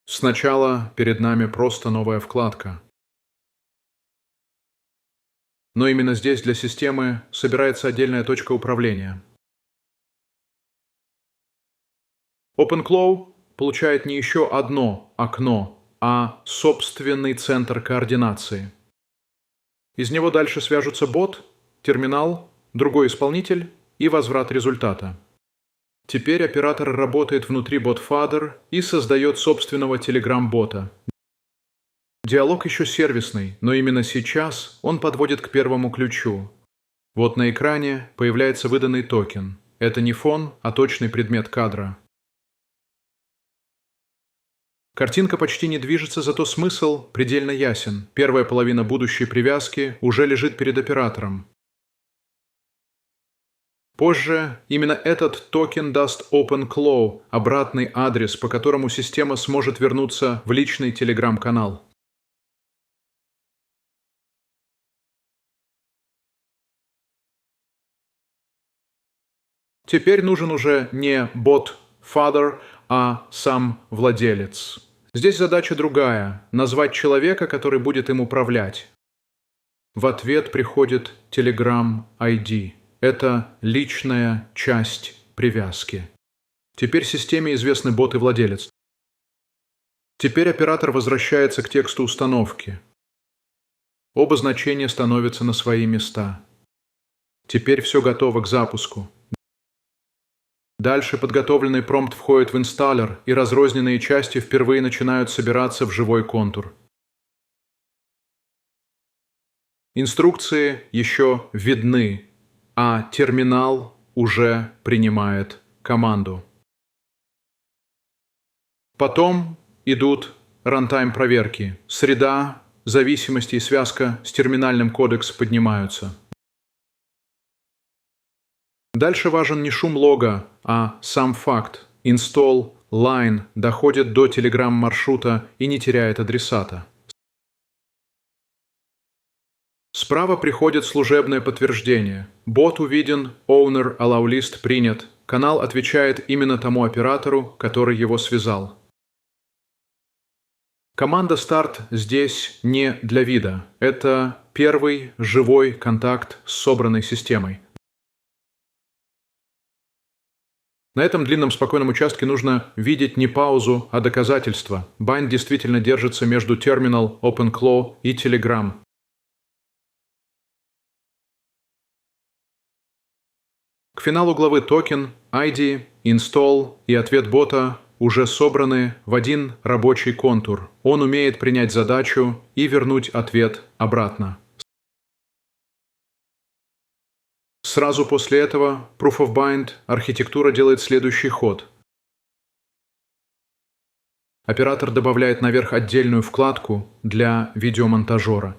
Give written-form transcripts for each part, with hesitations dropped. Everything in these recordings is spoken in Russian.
Сначала перед нами просто новая вкладка. Но именно здесь для системы собирается отдельная точка управления. OpenClaw получает не еще одно окно, а собственный центр координации. Из него дальше свяжутся бот, терминал, другой исполнитель и возврат результата. Теперь оператор работает внутри BotFadder и создает собственного Telegram-бота. Диалог еще сервисный, но именно сейчас он подводит к первому ключу. Вот на экране появляется выданный токен. Это не фон, а точный предмет кадра. Картинка почти не движется, зато смысл предельно ясен. Первая половина будущей привязки уже лежит перед оператором. Позже именно этот токен даст OpenClaw обратный адрес, по которому система сможет вернуться в личный Telegram-канал. Теперь нужен уже не bot-father, а сам владелец. Здесь задача другая – назвать человека, который будет им управлять. В ответ приходит Telegram ID. Это личная часть привязки. Теперь системе известны бот и владелец. Теперь оператор возвращается к тексту установки. Оба значения становятся на свои места. Теперь все готово к запуску. Дальше подготовленный промпт входит в инсталлер, и разрозненные части впервые начинают собираться в живой контур. Инструкции еще видны, а терминал уже принимает команду. Потом идут рантайм-проверки. Среда, зависимости и связка с терминальным кодекс поднимаются. Дальше важен не шум лога, а сам факт. Install line доходит до Telegram-маршрута и не теряет адресата. Справа приходит служебное подтверждение. Бот увиден, owner allow list принят. Канал отвечает именно тому оператору, который его связал. Команда старт здесь не для вида. Это первый живой контакт с собранной системой. На этом длинном спокойном участке нужно видеть не паузу, а доказательства. Bind действительно держится между Terminal, OpenClaw и Telegram. К финалу главы токен, ID, Install и ответ бота уже собраны в один рабочий контур. Он умеет принять задачу и вернуть ответ обратно. Сразу после этого Proof of Bind архитектура делает следующий ход. Оператор добавляет наверх отдельную вкладку для видеомонтажера.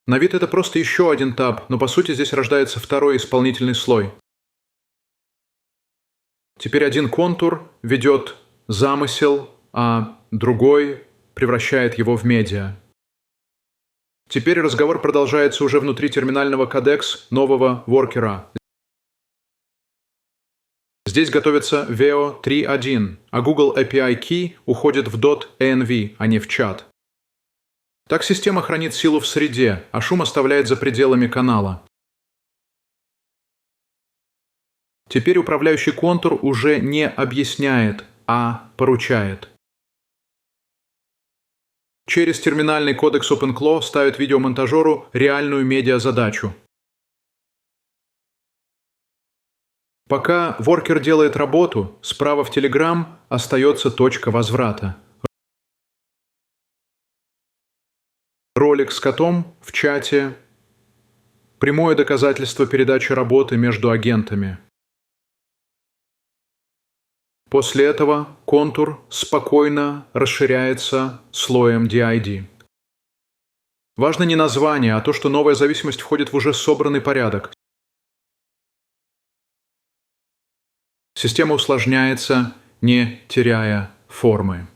На вид это просто еще один таб, но по сути здесь рождается второй исполнительный слой. Теперь один контур ведет замысел, а другой превращает его в медиа. Теперь разговор продолжается уже внутри терминального кодекс нового воркера. Здесь готовится VEO 3.1, а Google API Key уходит в .env, а не в чат. Так система хранит силу в среде, а шум оставляет за пределами канала. Теперь управляющий контур уже не объясняет, а поручает. Через терминальный кодекс OpenClaw ставит видеомонтажеру реальную медиазадачу. Пока воркер делает работу, справа в Telegram остается точка возврата. Ролик с котом в чате – прямое доказательство передачи работы между агентами. После этого контур спокойно расширяется слоем DID. Важно не название, а то, что новая зависимость входит в уже собранный порядок. Система усложняется, не теряя формы.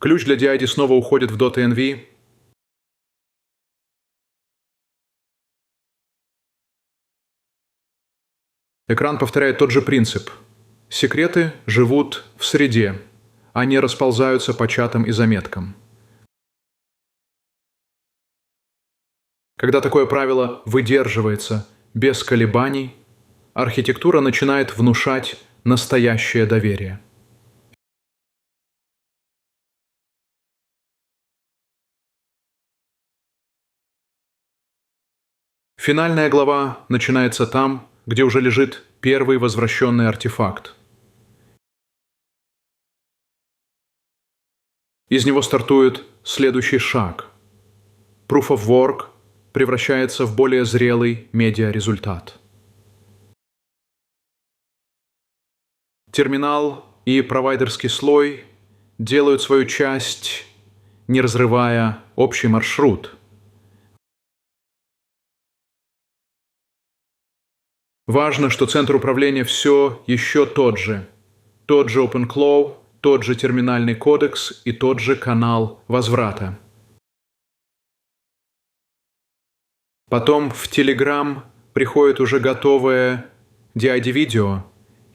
Ключ для DID снова уходит в .env. Экран повторяет тот же принцип. Секреты живут в среде, они расползаются по чатам и заметкам. Когда такое правило выдерживается без колебаний, архитектура начинает внушать настоящее доверие. Финальная глава начинается там, где уже лежит первый возвращенный артефакт. Из него стартует следующий шаг. Proof of Work превращается в более зрелый медиарезультат. Терминал и провайдерский слой делают свою часть, не разрывая общий маршрут. Важно, что центр управления все еще тот же OpenClaw, тот же терминальный кодекс и тот же канал возврата. Потом в Telegram приходит уже готовое DID-видео,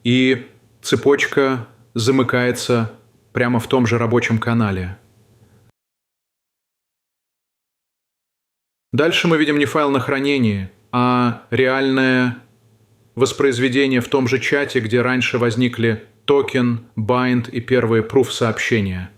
и цепочка замыкается прямо в том же рабочем канале. Дальше мы видим не файл на хранении, а реальное воспроизведение в том же чате, где раньше возникли токен, bind и первые proof сообщения.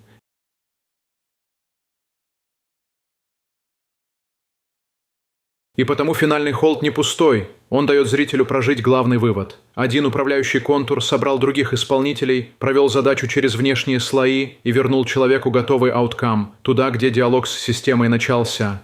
И потому финальный холд не пустой. Он дает зрителю прожить главный вывод. Один управляющий контур собрал других исполнителей, провел задачу через внешние слои и вернул человеку готовый ауткам, туда, где диалог с системой начался.